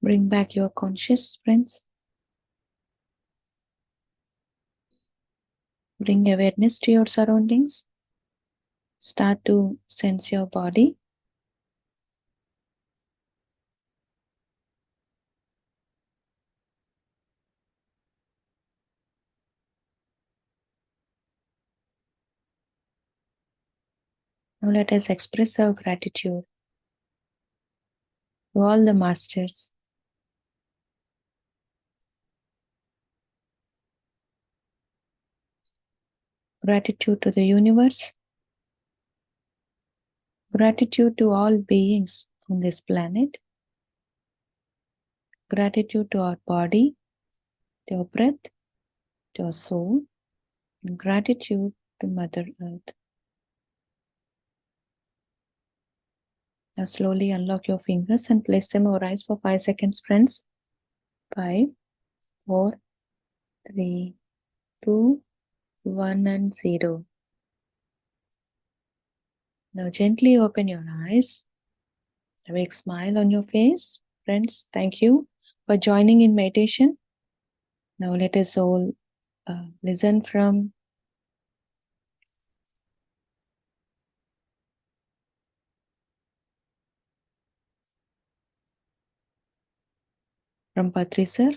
Bring back your conscious, friends. Bring awareness to your surroundings. Start to sense your body. Now let us express our gratitude to all the masters, gratitude to the universe, gratitude to all beings on this planet, gratitude to our body, to our breath, to our soul, and gratitude to Mother Earth. Now slowly unlock your fingers and place them over eyes for 5 seconds, friends. 5, 4, 3, 2, 1 and 0. Now gently open your eyes. A big smile on your face. Friends, thank you for joining in meditation. Now let us all listen from Patriji sir.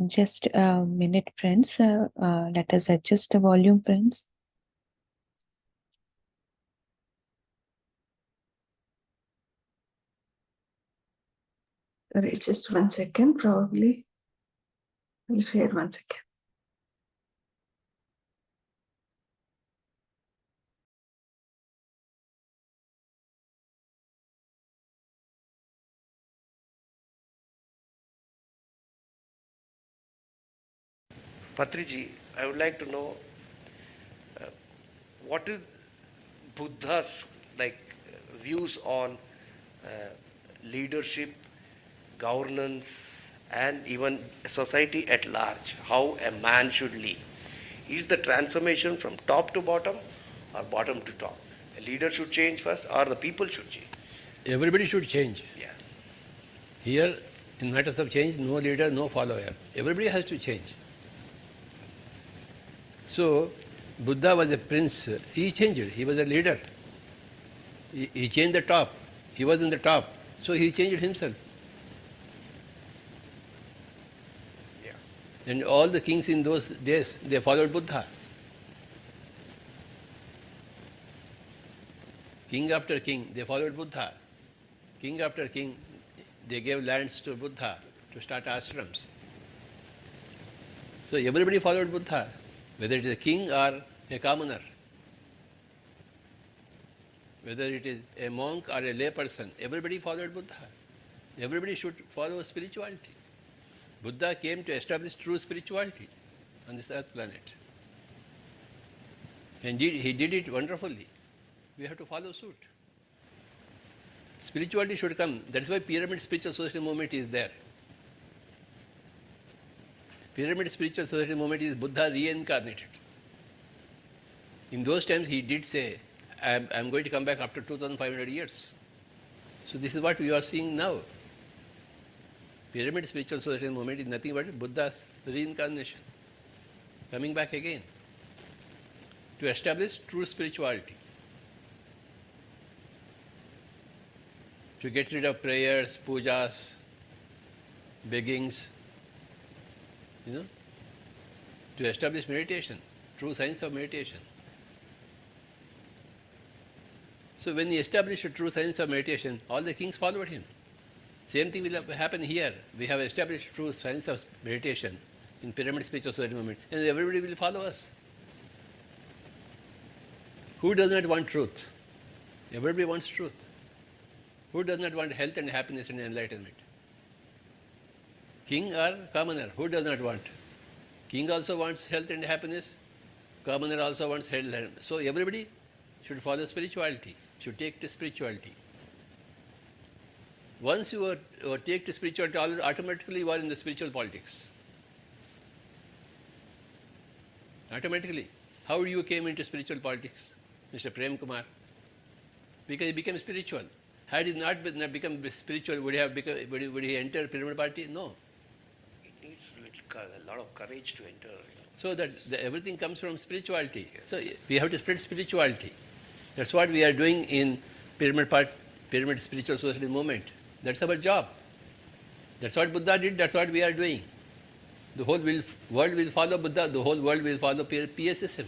Just a minute, friends. Let us adjust the volume, friends. Sorry, just 1 second, probably. I'll share 1 second. Patriji, I would like to know what is Buddha's views on uh, leadership, governance, and even society at large. How a man should lead. Is the transformation from top to bottom or bottom to top? A leader should change first, or the people should change? Everybody should change. Yeah. Here, in matters of change, no leader, no follower. Everybody has to change. So, Buddha was a prince. He changed. He was a leader. He changed the top. He was in the top. So he changed himself. Yeah. And all the kings in those days, they followed Buddha. King after king, they followed Buddha. King after king, they gave lands to Buddha to start ashrams. So everybody followed Buddha, whether it is a king or a commoner, whether it is a monk or a lay person, everybody followed Buddha. Everybody should follow spirituality. Buddha came to establish true spirituality on this earth planet. And he did it wonderfully. We have to follow suit. Spirituality should come. That's why pyramid spiritual social movement is there. Pyramid spiritual society movement is Buddha reincarnated. In those times he did say, I'm going to come back after 2500 years. So this is what we are seeing now. Pyramid spiritual society movement is nothing but Buddha's reincarnation, coming back again to establish true spirituality, to get rid of prayers, pujas, beggings, to establish meditation, true science of meditation. So when he established a true science of meditation, all the kings followed him. Same thing will happen here. We have established true science of meditation in Pyramid Spiritual Society movement, and everybody will follow us. Who does not want truth? Everybody wants truth. Who does not want health and happiness and enlightenment? King or commoner? Who does not want? King also wants health and happiness. Commoner also wants health. So everybody should follow spirituality, should take to spirituality. Once you take to spirituality, automatically you are in the spiritual politics. Automatically. How you came into spiritual politics, Mr. Prem Kumar? Because he became spiritual. Had he not become spiritual, would he enter pyramid party? No. It needs a lot of courage to enter. So that everything comes from spirituality. Yes. So we have to spread spirituality. That's what we are doing in Pyramid Spiritual Society movement. That's our job. That's what Buddha did, that's what we are doing. The whole world will follow Buddha, the whole world will follow PSSM.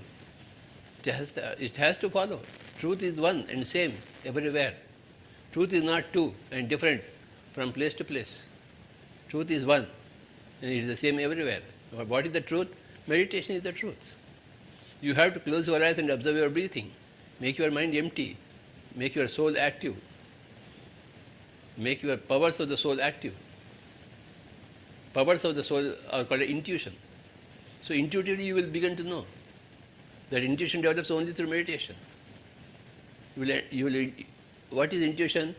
It has to follow. Truth is one and same everywhere. Truth is not two and different from place to place. Truth is one and it is the same everywhere. What is the truth? Meditation is the truth. You have to close your eyes and observe your breathing. Make your mind empty. Make your soul active. Make your powers of the soul active. Powers of the soul are called intuition. So intuitively you will begin to know. That intuition develops only through meditation. What is intuition?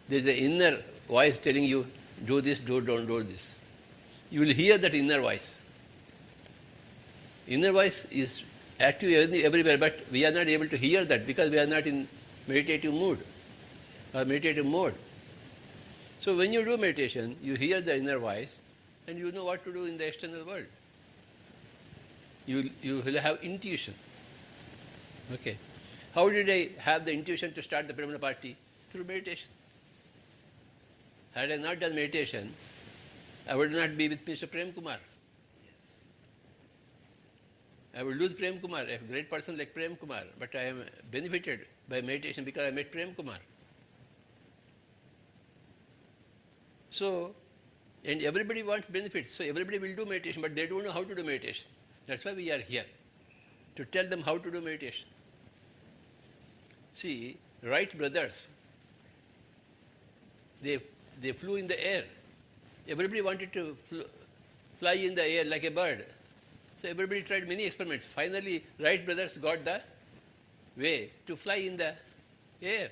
There is an inner voice telling you, do this, don't do this. You will hear that inner voice. Inner voice is active everywhere, but we are not able to hear that because we are not in meditative mood or meditative mode. So when you do meditation, you hear the inner voice and you know what to do in the external world. You will have intuition. Okay. How did I have the intuition to start the Brahmana party? Through meditation. Had I not done meditation, I would not be with Mr. Prem Kumar. I would lose Prem Kumar, a great person like Prem Kumar, but I am benefited by meditation because I met Prem Kumar. So, and everybody wants benefits, so everybody will do meditation, but they don't know how to do meditation. That's why we are here, to tell them how to do meditation. See, Wright brothers, they flew in the air. Everybody wanted to fly in the air like a bird. So everybody tried many experiments. Finally, Wright brothers got the way to fly in the air.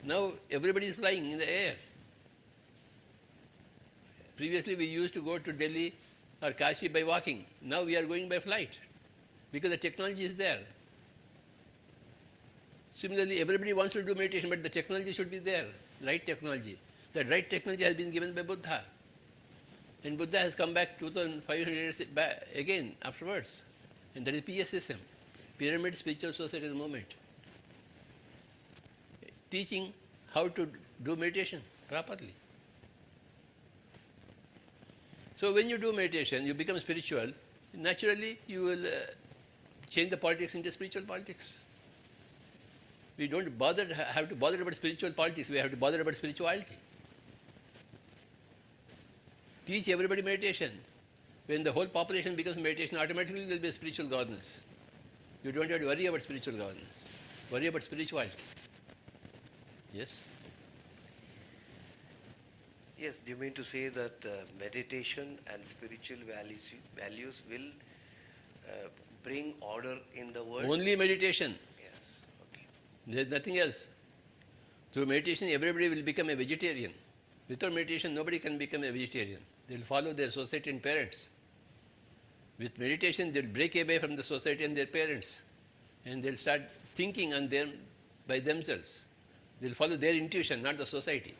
Now everybody is flying in the air. Previously we used to go to Delhi or Kashi by walking. Now we are going by flight because the technology is there. Similarly, everybody wants to do meditation, but the technology should be there, right technology. The right technology has been given by Buddha. And Buddha has come back 2,500 years back again afterwards. And that is PSSM, Pyramid Spiritual Society movement. Teaching how to do meditation properly. So when you do meditation, you become spiritual, naturally you will change the politics into spiritual politics. We don't have to bother about spiritual politics, we have to bother about spirituality. Teach everybody meditation. When the whole population becomes meditation, automatically there will be a spiritual governance. You don't have to worry about spiritual governance. Worry about spirituality. Yes? Yes, do you mean to say that meditation and spiritual values will bring order in the world? Only meditation. Yes, okay. There is nothing else. Through meditation, everybody will become a vegetarian. Without meditation, nobody can become a vegetarian. They will follow their society and parents. With meditation, they will break away from the society and their parents. And they will start thinking on them by themselves. They will follow their intuition, not the society.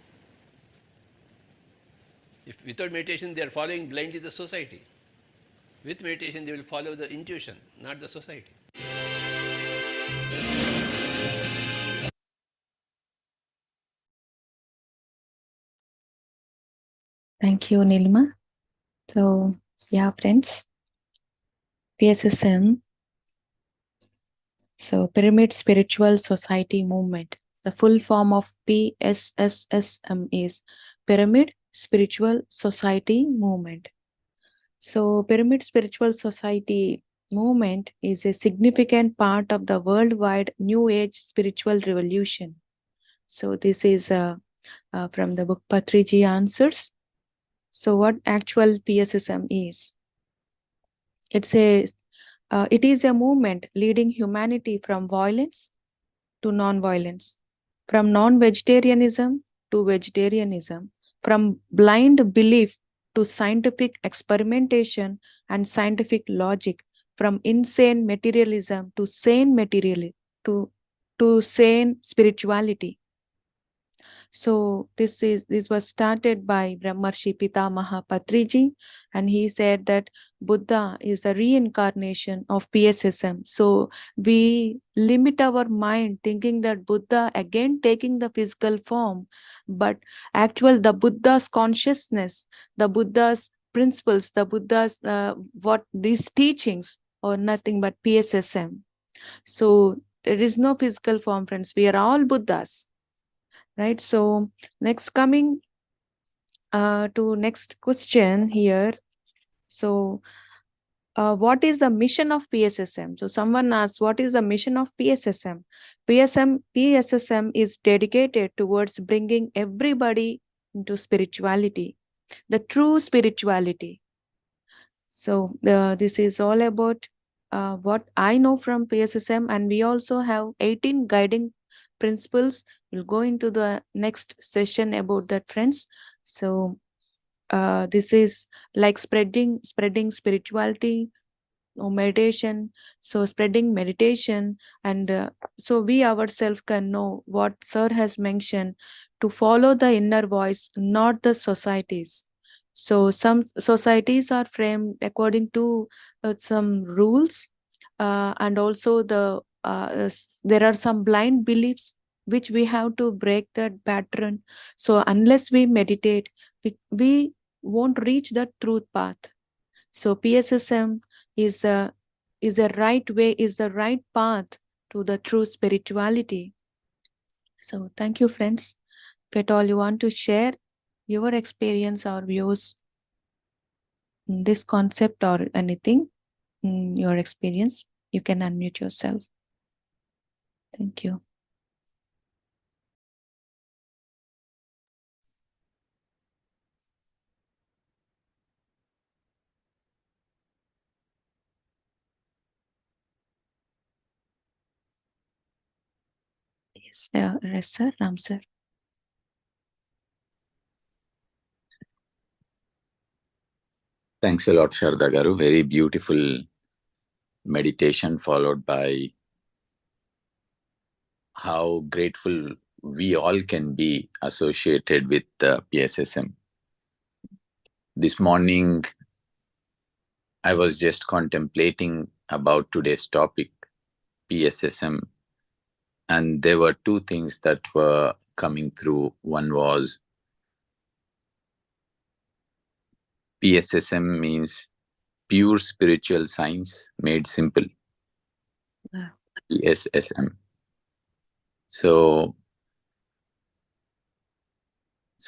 If without meditation, they are following blindly the society. With meditation, they will follow the intuition, not the society. Thank you, Nilma. So, yeah, friends, PSSM, so Pyramid Spiritual Society Movement. The full form of PSSM is Pyramid Spiritual Society Movement. So Pyramid Spiritual Society movement is a significant part of the worldwide New Age spiritual revolution. So this is from the book Patriji Answers. So what actual PSSM is? It is a movement leading humanity from violence to non-violence, from non-vegetarianism to vegetarianism, from blind belief to scientific experimentation and scientific logic, from insane materialism to sane materialism, to sane spirituality. So this was started by Brahmarshi Pitamaha Patriji, and he said that Buddha is a reincarnation of PSSM. So we limit our mind thinking that Buddha again taking the physical form, but the Buddha's consciousness, the Buddha's principles, the Buddha's what these teachings are nothing but PSSM. So there is no physical form, friends. We are all Buddhas. Right, so next coming to next question here. So what is the mission of PSSM? So someone asks, what is the mission of PSSM? PSSM is dedicated towards bringing everybody into spirituality, the true spirituality. So this is all about what I know from PSSM, and we also have 18 guiding principles. We'll go into the next session about that, friends. So this is like spreading spirituality, meditation. So spreading meditation, and so we ourselves can know what Sir has mentioned, to follow the inner voice, not the societies. So some societies are framed according to some rules, and also there are some blind beliefs which we have to break that pattern. So unless we meditate, we won't reach that truth path. So PSSM is a right way, is the right path to the true spirituality. So thank you, friends. If at all you want to share your experience or views in this concept or anything, your experience, you can unmute yourself. Thank you. Yes, sir, Ram sir. Thanks a lot, Sharda Garu. Very beautiful meditation, followed by how grateful we all can be associated with PSSM. This morning, I was just contemplating about today's topic, PSSM, and there were two things that were coming through. One was PSSM means pure spiritual science made simple. PSSM. So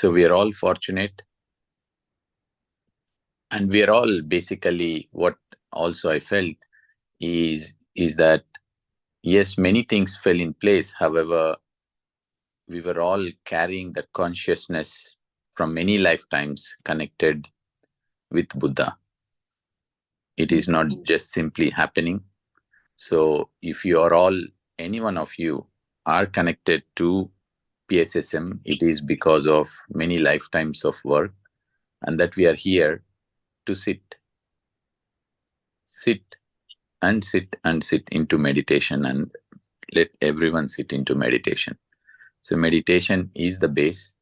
we are all fortunate, and we are all basically, what also I felt is that yes, many things fell in place. However, we were all carrying that consciousness from many lifetimes connected with Buddha. It is not just simply happening. So if you are all, any one of you are connected to PSSM, it is because of many lifetimes of work, and that we are here to sit and sit and sit into meditation, and let everyone sit into meditation. So meditation is the base,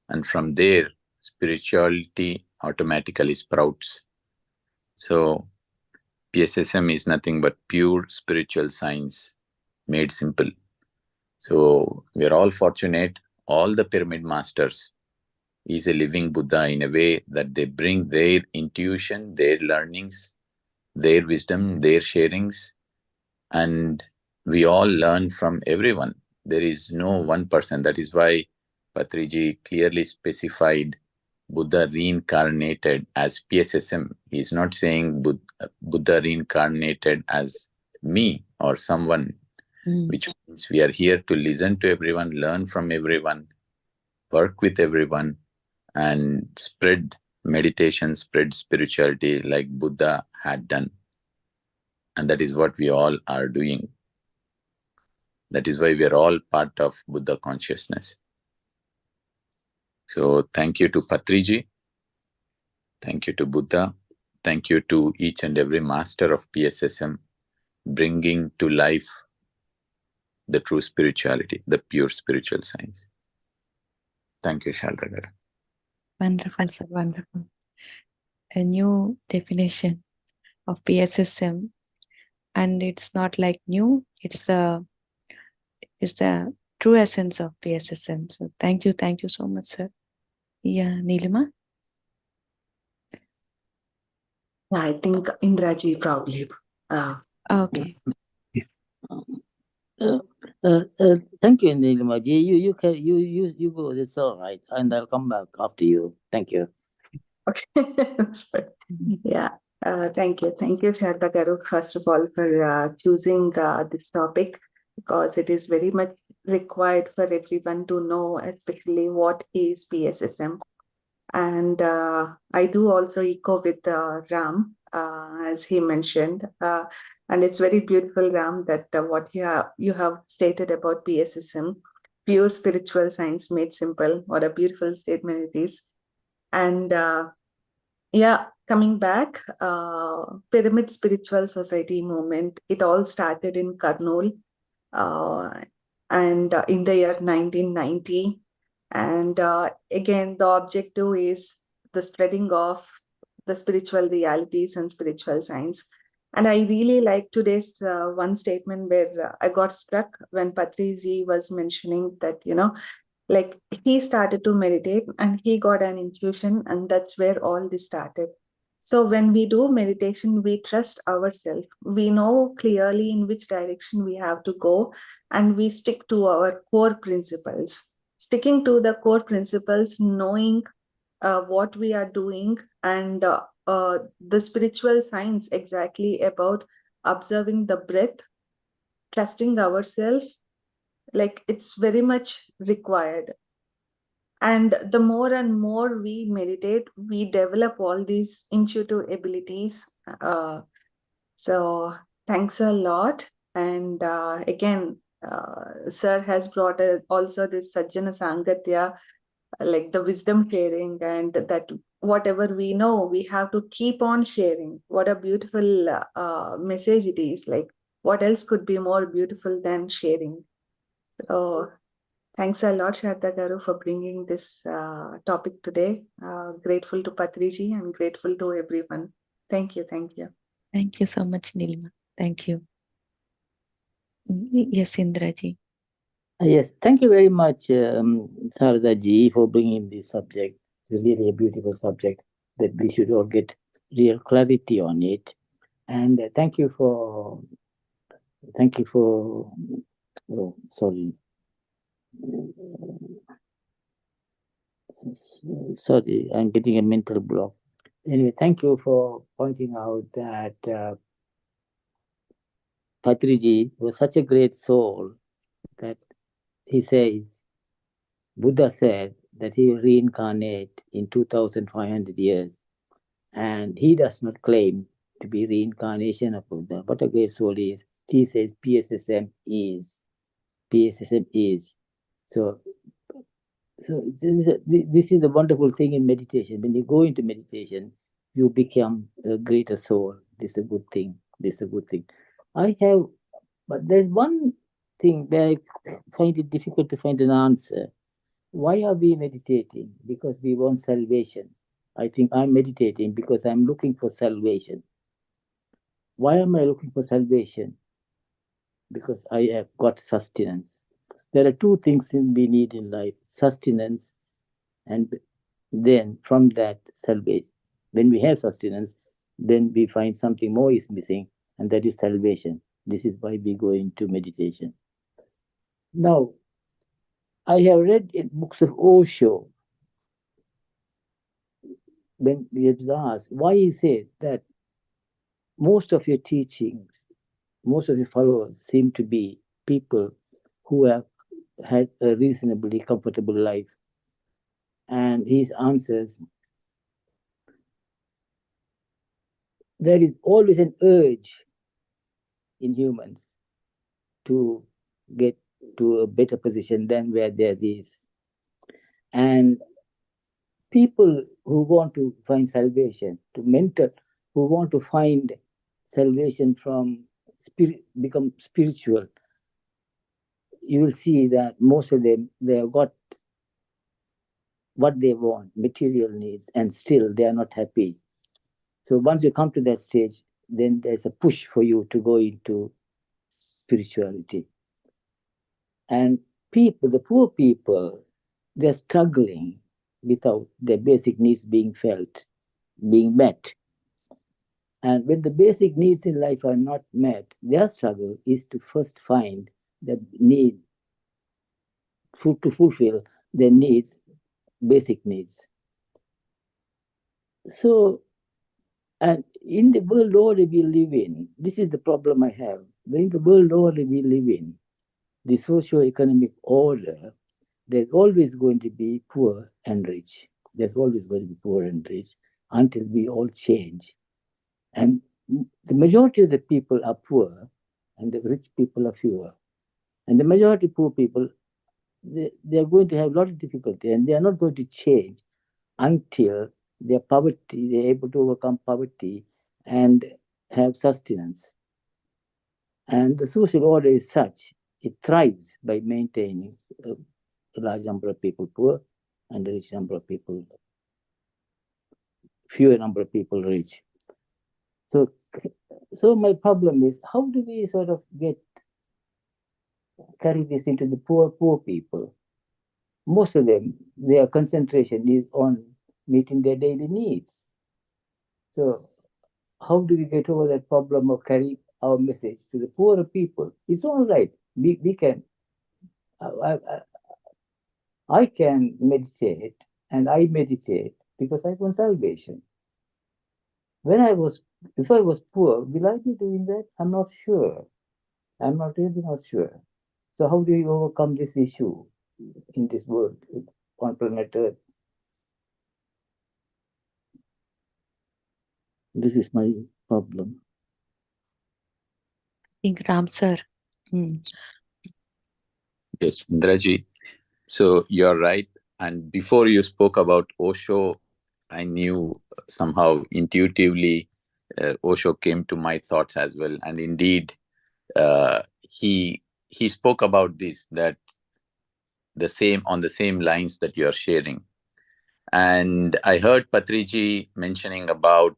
and from there, spirituality automatically sprouts. So PSSM is nothing but pure spiritual science made simple. So we are all fortunate. All the pyramid masters is a living Buddha in a way that they bring their intuition, their learnings, their wisdom, their sharings, and we all learn from everyone. There is no one person. That is why Patriji clearly specified Buddha reincarnated as PSSM. He is not saying Buddha reincarnated as me or someone, which means we are here to listen to everyone, learn from everyone, work with everyone, and spread meditation, spread spirituality like Buddha had done. And that is what we all are doing. That is why we are all part of Buddha consciousness. So thank you to Patriji. Thank you to Buddha. Thank you to each and every master of PSSM, bringing to life the true spirituality, the pure spiritual science. Thank you, Sharda Garu. Wonderful, sir, wonderful. A new definition of PSSM, and it's not like new, it's the true essence of PSSM. So thank you so much, sir. Yeah, Nilima? Yeah, I think Indraji probably. Okay. Thank you, Nilima ji. You go. That's all right, and I'll come back after you. Thank you. Okay. Sorry. Yeah. Thank you, Sharda Garu, first of all, for choosing this topic, because it is very much required for everyone to know, especially what is PSSM. And I do also echo with Ram, as he mentioned. And it's very beautiful, Ram, that what you have stated about PSSM, pure spiritual science made simple. What a beautiful statement it is. And yeah, coming back, Pyramid Spiritual Society movement, it all started in Kurnool, and in the year 1990. And again, the objective is the spreading of the spiritual realities and spiritual science. And I really like today's one statement where I got struck when Patriji was mentioning that, like he started to meditate and he got an intuition, and that's where all this started. So when we do meditation, we trust ourselves. We know clearly in which direction we have to go, and we stick to our core principles. Sticking to the core principles, knowing what we are doing, and the spiritual science exactly about observing the breath, trusting ourselves, like it's very much required. And the more and more we meditate, we develop all these intuitive abilities. So thanks a lot. And again, sir has brought also this Sajjana Sangatya, like the wisdom sharing, and that whatever we know, we have to keep on sharing. What a beautiful message it is. Like, what else could be more beautiful than sharing? So thanks a lot, Sharda Garu, for bringing this topic today. Grateful to Patriji and grateful to everyone. Thank you. Thank you. Thank you so much, Nilima. Thank you. Yes, Indraji. Yes, thank you very much, Sarada ji, for bringing this subject. It's really a beautiful subject that we should all get real clarity on it. And thank you for, oh, sorry. Sorry, I'm getting a mental block. Anyway, thank you for pointing out that Patriji was such a great soul that he says, Buddha said that he will reincarnate in 2500 years, and he does not claim to be reincarnation of Buddha. What a great soul he is. He says PSSM is. PSSM is. So this is the wonderful thing in meditation. When you go into meditation, you become a greater soul. This is a good thing. This is a good thing. But there's one thing where I find it difficult to find an answer. Why are we meditating? Because we want salvation. I think I'm meditating because I'm looking for salvation. Why am I looking for salvation? Because I have got sustenance. There are two things we need in life: sustenance, and then from that, salvation. When we have sustenance, then we find something more is missing, and that is salvation. This is why we go into meditation. Now, I have read in books of Osho, when he was asked why he said that most of your teachings, most of your followers seem to be people who have had a reasonably comfortable life. And his answers, there is always an urge in humans to get to a better position than where there is. And people who want to find salvation, to mentor, who want to find salvation from spirit, become spiritual, you will see that most of them, they have got what they want, material needs, and still they are not happy. So once you come to that stage, then there's a push for you to go into spirituality. And people, the poor people, they're struggling without their basic needs being felt, being met. And when the basic needs in life are not met, their struggle is to first find the need to fulfill their needs, basic needs. So, and in the world order we live in, this is the problem I have. In the world order we live in, the socio-economic order, there's always going to be poor and rich. There's always going to be poor and rich until we all change. And the majority of the people are poor and the rich people are fewer. And the majority poor people, they are going to have a lot of difficulty and they are not going to change until their poverty, they're able to overcome poverty and have sustenance. And the social order is such, it thrives by maintaining a large number of people poor and a rich number of people, fewer number of people rich. So my problem is, how do we sort of carry this into the poor people? Most of them, their concentration is on meeting their daily needs. So how do we get over that problem of carrying our message to the poorer people? It's all right. We can. I can meditate, and I meditate because I want salvation. If I was poor, will I be doing that? I'm not sure. I'm not really not sure. So how do you overcome this issue in this world on planet Earth? This is my problem. I think Ram sir. Yes, Indraji. So you're right. And before you spoke about Osho, I knew somehow intuitively Osho came to my thoughts as well. And indeed, he spoke about this, that on the same lines that you're sharing. And I heard Patriji mentioning about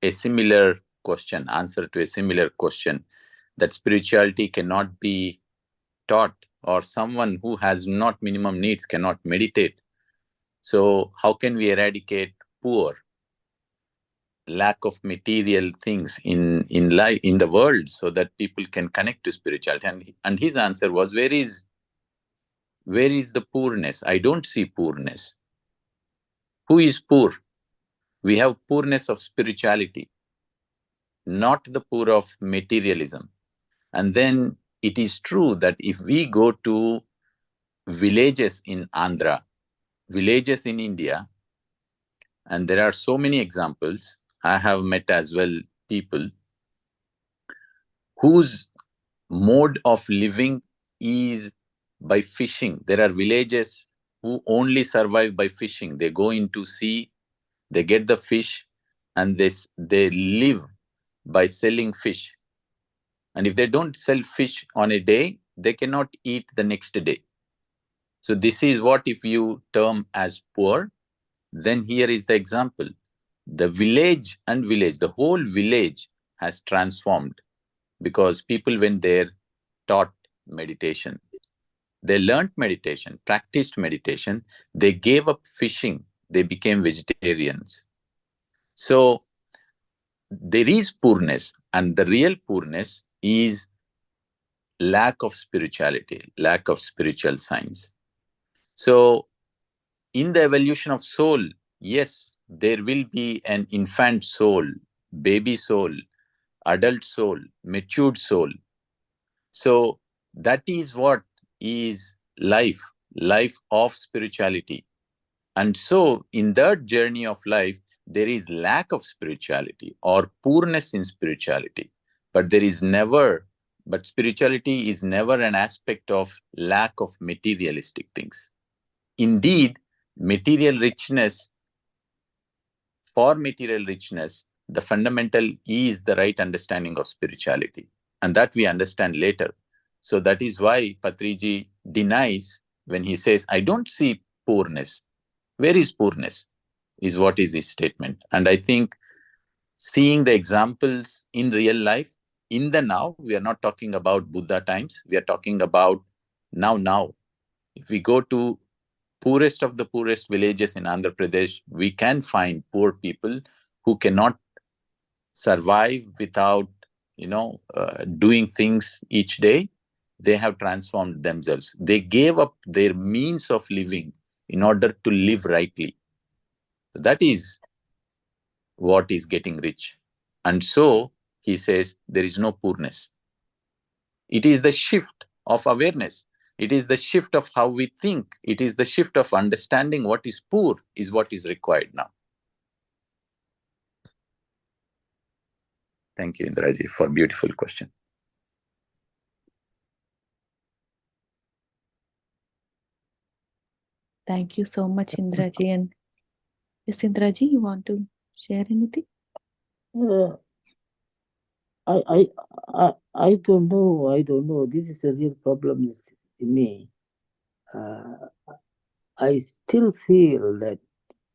a similar question, answer to a similar question, that spirituality cannot be taught, or someone who has not minimum needs cannot meditate. So how can we eradicate poor, lack of material things in life, in the world, so that people can connect to spirituality? And his answer was, where is the poorness? I don't see poorness. Who is poor? We have poorness of spirituality, not the poor of materialism. And then it is true that if we go to villages in Andhra, villages in India, and there are so many examples, I have met as well people whose mode of living is by fishing. There are villages who only survive by fishing. They go into sea, they get the fish, and they live by selling fish. And if they don't sell fish on a day, they cannot eat the next day. So this is what, if you term as poor, then here is the example. The the whole village has transformed because people went there, taught meditation. They learned meditation, practiced meditation. They gave up fishing. They became vegetarians. So there is poorness, and the real poorness is lack of spirituality, lack of spiritual science. So, in the evolution of soul, yes, there will be an infant soul, baby soul, adult soul, matured soul. So, that is what is life, life of spirituality. And so, in that journey of life, there is lack of spirituality or poorness in spirituality. But there is never, but spirituality is never an aspect of lack of materialistic things. Indeed, material richness, for material richness, the fundamental is the right understanding of spirituality. And that we understand later. So that is why Patriji denies when he says, I don't see poorness. Where is poorness? Is what is his statement. And I think seeing the examples in real life, in the now, we are not talking about Buddha times, we are talking about now. If we go to poorest of the poorest villages in Andhra Pradesh, we can find poor people who cannot survive without, doing things each day. They have transformed themselves. They gave up their means of living in order to live rightly. That is what is getting rich. And so he says there is no poorness. It is the shift of awareness. It is the shift of how we think. It is the shift of understanding what is poor is what is required now. Thank you, Indraji, for a beautiful question. Thank you so much, Indraji. And yes, Indraji, you want to share anything? I don't know. I don't know. This is a real problem in me. I still feel that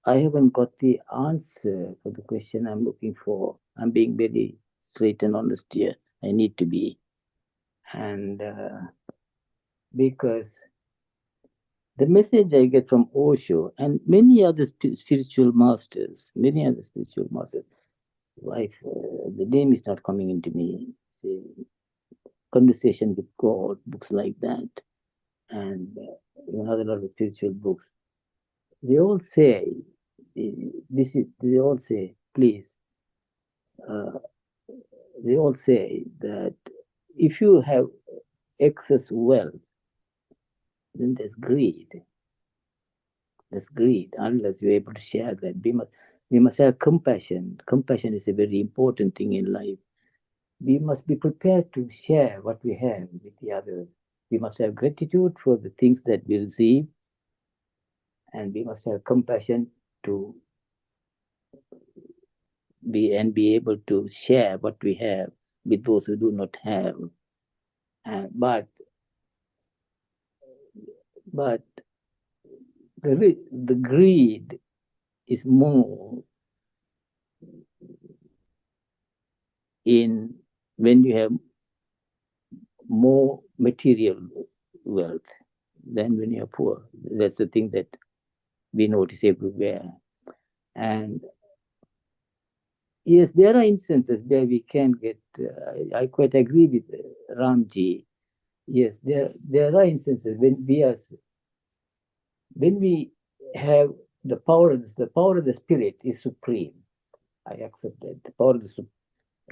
I haven't got the answer for the question I'm looking for. I'm being very straight and honest here. I need to be. And because the message I get from Osho and many other spiritual masters, like the name is not coming into me, say, Conversation with God, books like that, and another lot of spiritual books. They all say, they all say, please, they all say that if you have excess wealth, then there's greed. There's greed unless you're able to share that. We must have compassion. Compassion is a very important thing in life. We must be prepared to share what we have with the others. We must have gratitude for the things that we receive, and we must have compassion to be able to share what we have with those who do not have. But the greed is more in when you have more material wealth than when you're poor. That's the thing that we notice everywhere. And yes, there are instances where we can get, I quite agree with Ramji. Yes, there are instances when we have the power of the spirit is supreme. I accept that. The power of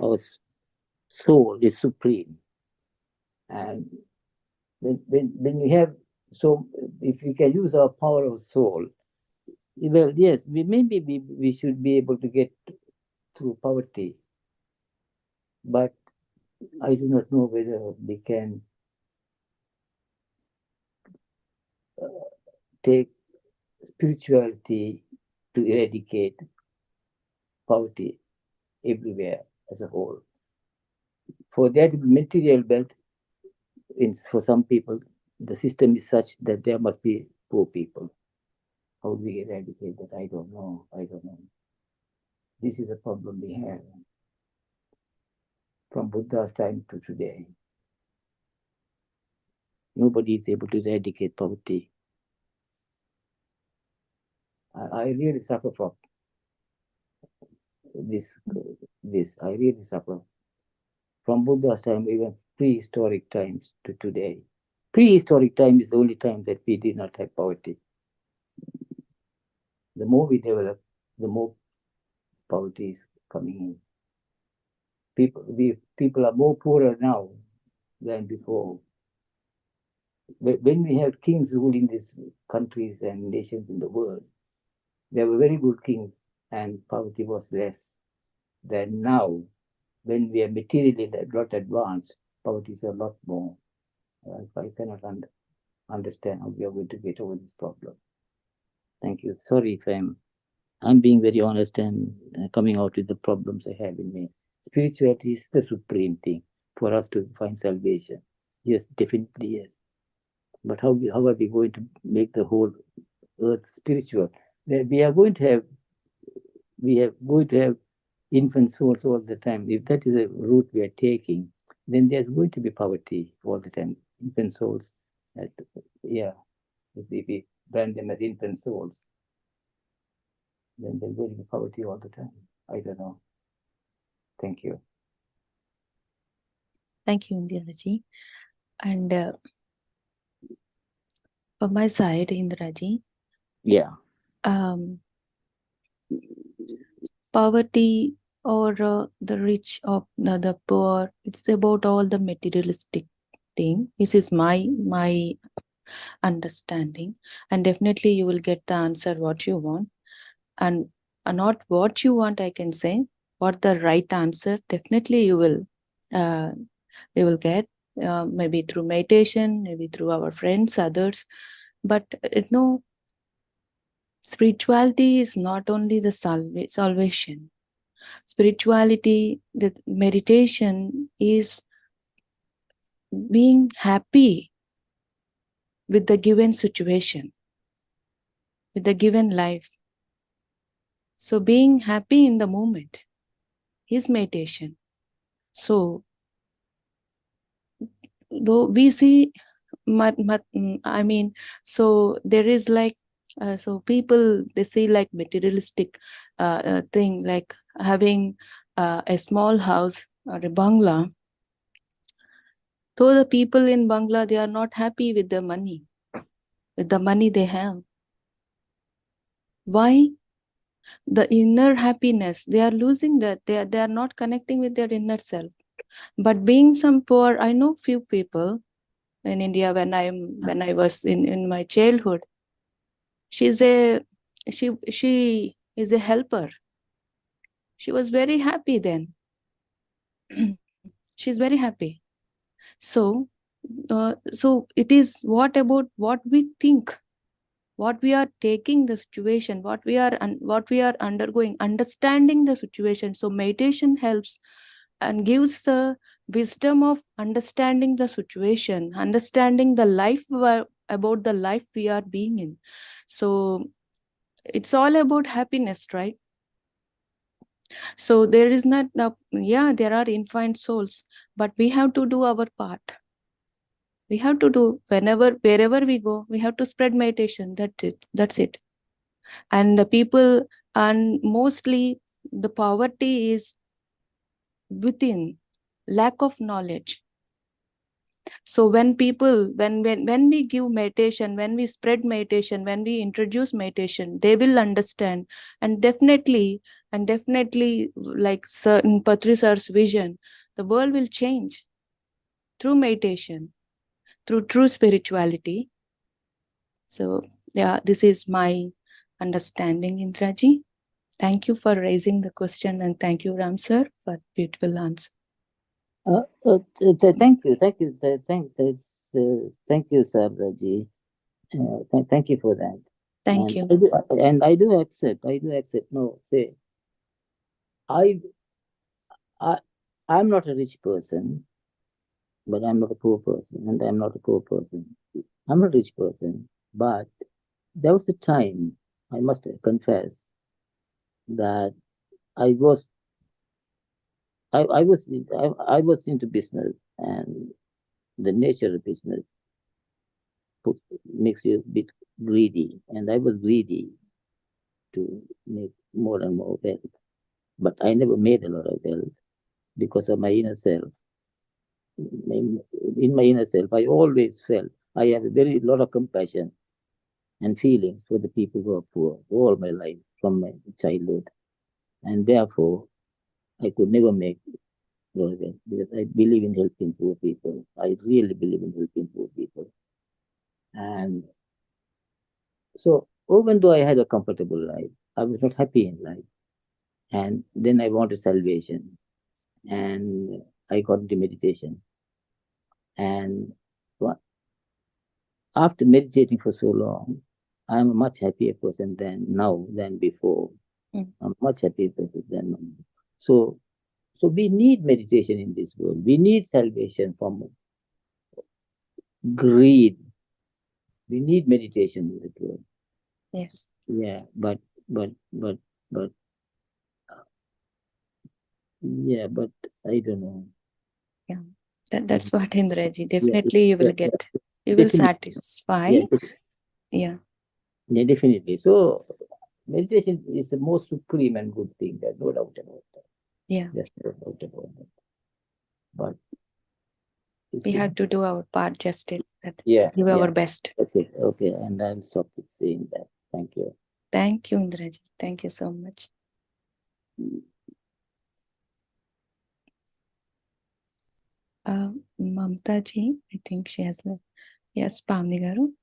our soul is supreme. And when we have, so if we can use our power of soul, well, yes, we should be able to get through poverty. But I do not know whether we can take spirituality to eradicate poverty everywhere as a whole. For there to be material wealth, for some people, the system is such that there must be poor people. How do we eradicate that? I don't know. This is a problem we have from Buddha's time to today. Nobody is able to eradicate poverty. I really suffer from this this. I really suffer. From Buddha's time, even prehistoric times to today. Prehistoric time is the only time that we did not have poverty. The more we develop, the more poverty is coming in. People are more poorer now than before. When we had kings ruling these countries and nations in the world, there were very good kings and poverty was less than now. When we are materially a lot advanced, poverty is a lot more. I cannot understand how we are going to get over this problem. Thank you. Sorry if I'm being very honest and coming out with the problems I have in me. Spirituality is the supreme thing for us to find salvation. Yes, definitely yes. But how are we going to make the whole earth spiritual? We are going to have infant souls all the time. If that is the route we are taking, then there's going to be poverty all the time. Infant souls, yeah. If we brand them as infant souls, then there's going to be poverty all the time. I don't know. Thank you. Thank you, Indiraji. And from my side, Indiraji, Yeah. Poverty or the rich or the poor, it's about all the materialistic thing. This is my understanding, and definitely you will get the answer what you want, and not what you want, I can say, what the right answer definitely you will get, maybe through meditation, maybe through our friends, others. But spirituality is not only the salvation. Spirituality, the meditation is being happy with the given situation, with the given life. So being happy in the moment is meditation. So though we see, so there is like, so people, they see like materialistic thing, like having a small house or a bungalow. Though the people in Bangla, they are not happy with the money they have. Why? The inner happiness, they are losing that. They are not connecting with their inner self. But being some poor, I know few people in India when I was in my childhood. She is a helper. She was very happy then. She's very happy. So it is what about what we think, what we are taking the situation, what we are undergoing, understanding the situation. So meditation helps and gives the wisdom of understanding the situation, understanding the life, about the life we are being in. So it's all about happiness, right? So there is not there are infinite souls, but we have to do our part. We have to do, wherever we go, we have to spread meditation. That's it. And the people, and mostly the poverty is within, lack of knowledge. So when we give meditation, when we spread meditation, when we introduce meditation, they will understand. And definitely, like in Patri sir's vision, the world will change through meditation, through true spirituality. So yeah, this is my understanding, Indraji. Thank you for raising the question, and thank you, Ram sir, for beautiful answer. Thank you, thank you, Sardaji. Thank you for that. Thank you. I do accept. No, say, I'm not a rich person, but I'm not a poor person, and I'm not a poor person. I'm not a rich person, but there was a time, I must confess, that I was into business, and the nature of business makes you a bit greedy, and I was greedy to make more and more wealth. but I never made a lot of wealth because of my inner self. In my inner self, I always felt I have a very lot of compassion and feelings for the people who are poor all my life from my childhood, and therefore I could never make progress because I believe in helping poor people. I really believe in helping poor people, and so even though I had a comfortable life, I was not happy in life, and then I wanted salvation, and I got into meditation, and after meditating for so long, I'm a much happier person than before. Mm. I'm a much happier person than now. So we need meditation in this world. We need salvation from greed. We need meditation in the world. Yes. Yeah, but yeah, but I don't know. Yeah. That's what, Indraji. Yeah, Definitely you will get. You will definitely. satisfy. Yeah, Yeah. yeah, definitely. So meditation is the most supreme and good thing. There's no doubt about that. Yeah. There's no doubt about that. But We have to do our part, just it, that yeah, give yeah. our best. Okay, and I'll stop with saying that. Thank you. Thank you, Indraji. Thank you so much. Mamta ji, I think she has left. Yes, Pamni garu.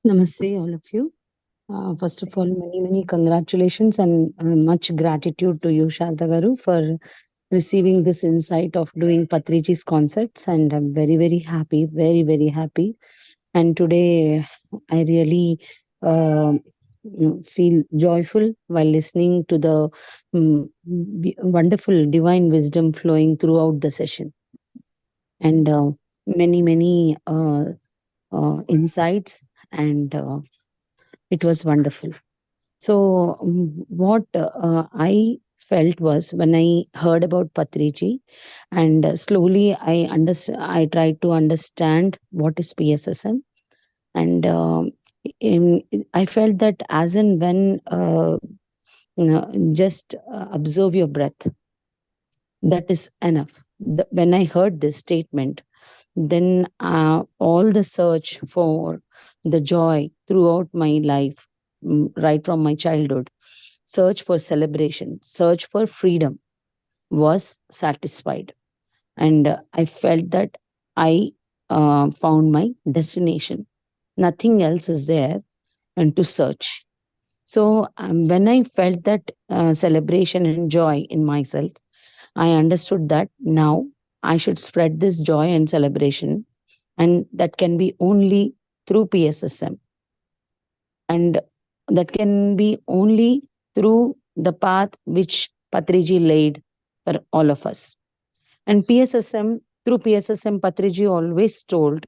Namaste, all of you. First of all, many congratulations and much gratitude to you, Sharda Garu, for receiving this insight of doing Patriji's concepts. And I'm very happy, very happy. And today, I really feel joyful while listening to the wonderful divine wisdom flowing throughout the session. And many insights, and it was wonderful. So, what I felt was when I heard about Patriji, and slowly I tried to understand what is PSSM, and I felt that as and when just observe your breath, that is enough. When I heard this statement, then all the search for the joy throughout my life, right from my childhood, search for celebration, search for freedom was satisfied. And I felt that I found my destination. Nothing else is there and to search. So when I felt that celebration and joy in myself, I understood that now I should spread this joy and celebration, and that can be only through PSSM, and that can be only through the path which Patriji laid for all of us. And through PSSM, Patriji always told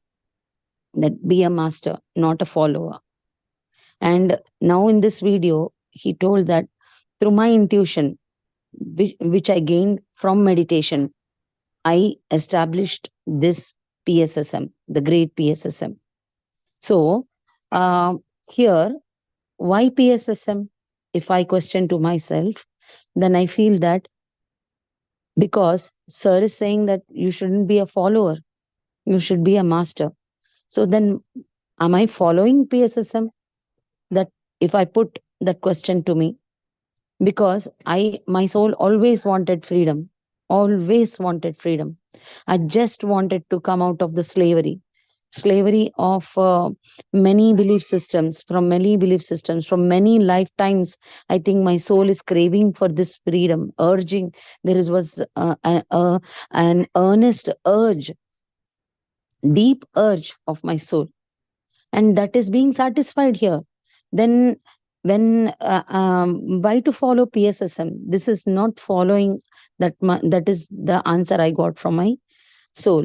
that be a master, not a follower. And now in this video, he told that through my intuition, which I gained from meditation, I established this PSSM, the great PSSM. So, here, why PSSM? If I question to myself, then I feel that because Sir is saying that you shouldn't be a follower, you should be a master. So then, am I following PSSM? That if I put that question to me, because my soul always wanted freedom, always wanted freedom. I just wanted to come out of the slavery of many belief systems from many lifetimes. I think my soul is craving for this freedom, urging. Was an earnest urge, deep urge of my soul, and that is being satisfied here. Then when why to follow PSSM? This is not following that is the answer I got from my soul.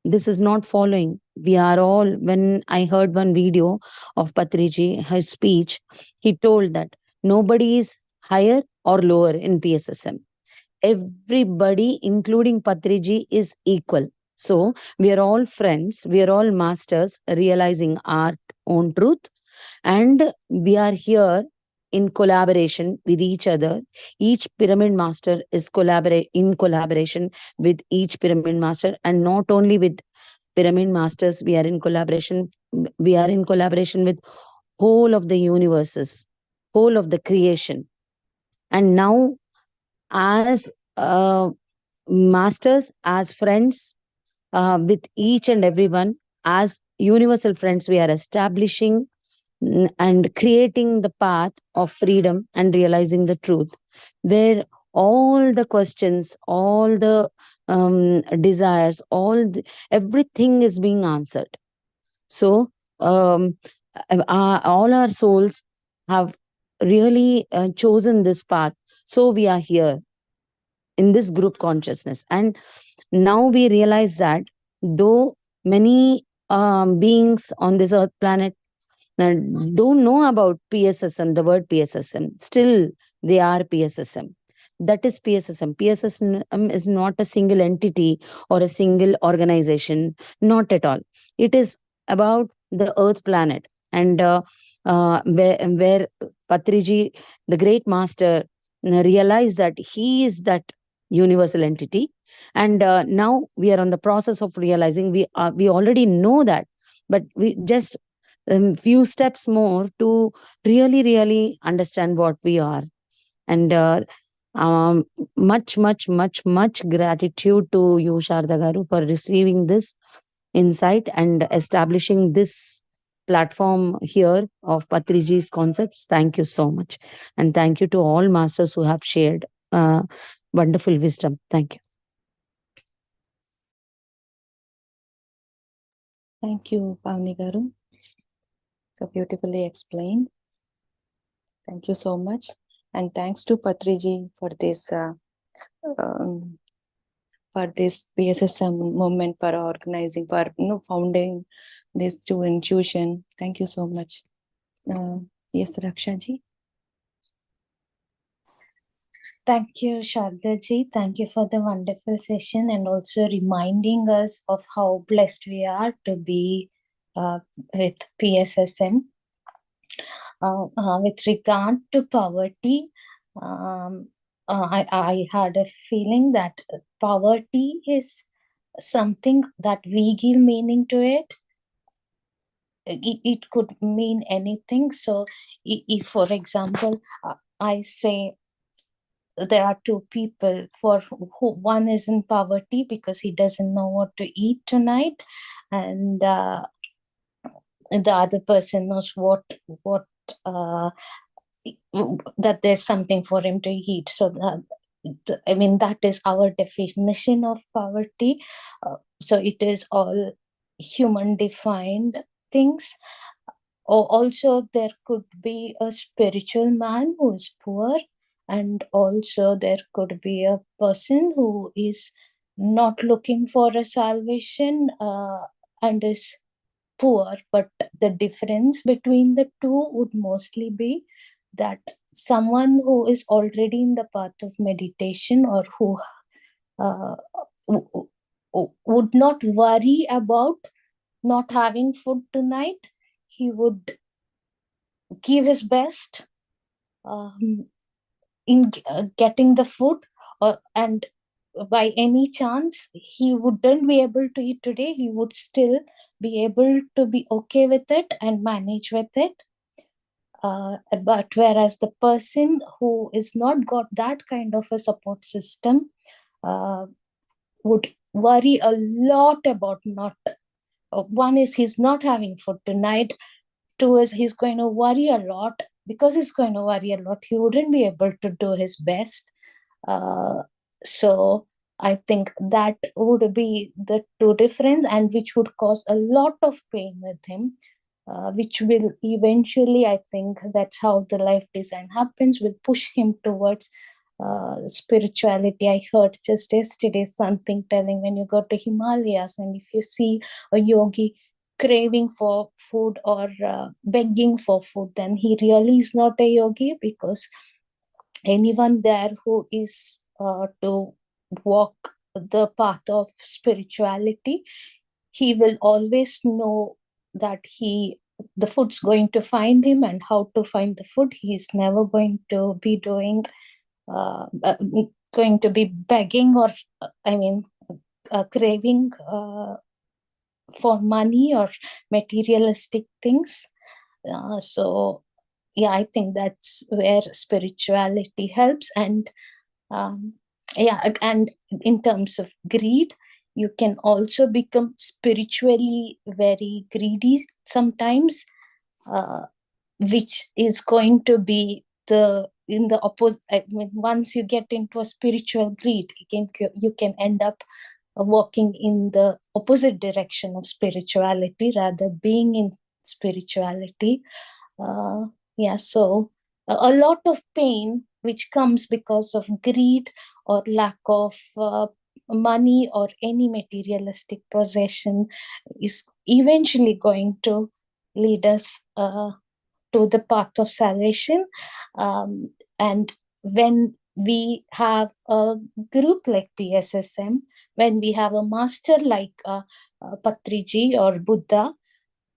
This is not following. We are all, when I heard one video of Patriji, her speech, he told that nobody is higher or lower in PSSM. Everybody, including Patriji, is equal. So we are all friends, we are all masters realizing our own truth, and we are here in collaboration with each other. Each pyramid master is in collaboration with each pyramid master, and not only with pyramid masters, we are in collaboration with whole of the universes, whole of the creation. And now, as masters, as friends, with each and everyone, as universal friends, we are establishing and creating the path of freedom and realizing the truth, where all the questions, all the desires, everything is being answered. So all our souls have really chosen this path. So we are here in this group consciousness. And now we realize that though many beings on this earth planet uh, don't know about PSSM, the word PSSM, still they are PSSM. That is PSSM. PSSM is not a single entity or a single organization, not at all. It is about the earth planet. And where Patriji, the great master, realized that he is that universal entity. And now we are on the process of realizing we already know that, but we just few steps more to really understand what we are. And um, much gratitude to you, Sharda Garu, for receiving this insight and establishing this platform here of Patriji's concepts. Thank you so much. And thank you to all masters who have shared wonderful wisdom. Thank you. Thank you, Pavni Garu. So beautifully explained. Thank you so much. And thanks to Patriji for this PSSM movement, for organizing, for founding this to intuition. Thank you so much. Yes, Raksha ji. Thank you, Sharda ji. Thank you for the wonderful session and also reminding us of how blessed we are to be with PSSM. With regard to poverty, I had a feeling that poverty is something that we give meaning to it. It could mean anything. So if, for example, I say there are two people for who one is in poverty because he doesn't know what to eat tonight, and the other person knows what that there's something for him to eat. So I mean, that is our definition of poverty. So it is all human defined things. Or also there could be a spiritual man who is poor, and also there could be a person who is not looking for a salvation and is poor. But the difference between the two would mostly be that someone who is already in the path of meditation, or who would not worry about not having food tonight, he would give his best in getting the food, and by any chance he wouldn't be able to eat today, he would still be able to be okay with it and manage with it. But whereas the person who is not got that kind of a support system would worry a lot about not, one is he's not having food tonight, two is he's going to worry a lot. Because he's going to worry a lot, he wouldn't be able to do his best. So I think that would be the two difference, and which would cause a lot of pain with him, which will eventually, I think that's how the life design happens, will push him towards spirituality. I heard just yesterday something telling, when you go to Himalayas and if you see a yogi craving for food or begging for food, then he really is not a yogi, because anyone there who is to walk the path of spirituality, he will always know that the food's going to find him and how to find the food. He's never going to be going to be begging or craving for money or materialistic things. So yeah, I think that's where spirituality helps. And and in terms of greed, you can also become spiritually very greedy sometimes, which is going to be in the opposite. I mean, once you get into a spiritual greed, you can end up walking in the opposite direction of spirituality rather being in spirituality. So a lot of pain which comes because of greed or lack of money or any materialistic possession is eventually going to lead us to the path of salvation. And when we have a group like PSSM, when we have a master like Patriji or Buddha,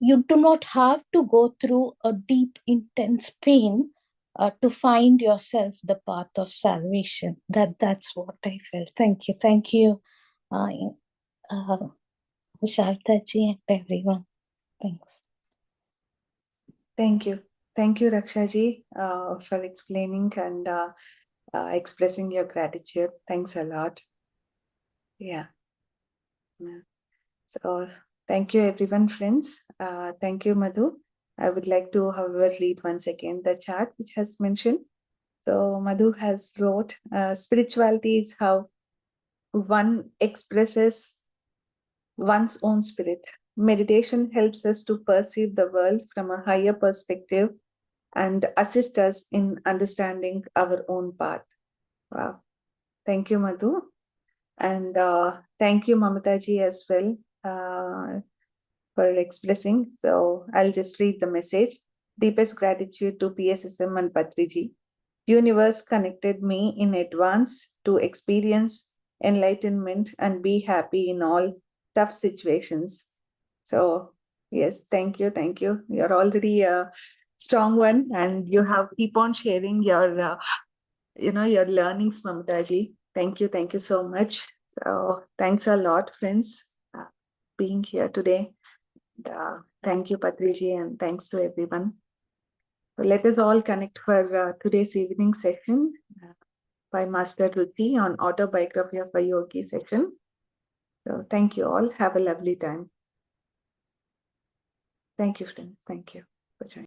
you do not have to go through a deep, intense pain to find yourself the path of salvation. That's what I felt. Thank you, Shardaji and everyone. Thanks. Thank you, Rakshaji, for explaining and expressing your gratitude. Thanks a lot. Yeah. So thank you, everyone, friends. Thank you, Madhu. I would like to, however, read once again the chat which has mentioned. So Madhu has wrote, spirituality is how one expresses one's own spirit. Meditation helps us to perceive the world from a higher perspective and assist us in understanding our own path. Wow. Thank you, Madhu. And thank you, Mamataji, as well, for expressing. So I'll just read the message. Deepest gratitude to PSSM and Patriji. Universe connected me in advance to experience enlightenment and be happy in all tough situations. So yes, thank you. You're already a strong one, and you have keep on sharing your your learnings, Mamataji. Thank you so much. So thanks a lot, friends, being here today. Thank you, Patriji, and thanks to everyone. So let us all connect for today's evening session by Master Ruchi on Autobiography of a Yogi session. So thank you all. Have a lovely time. Thank you, friends. Thank you for joining.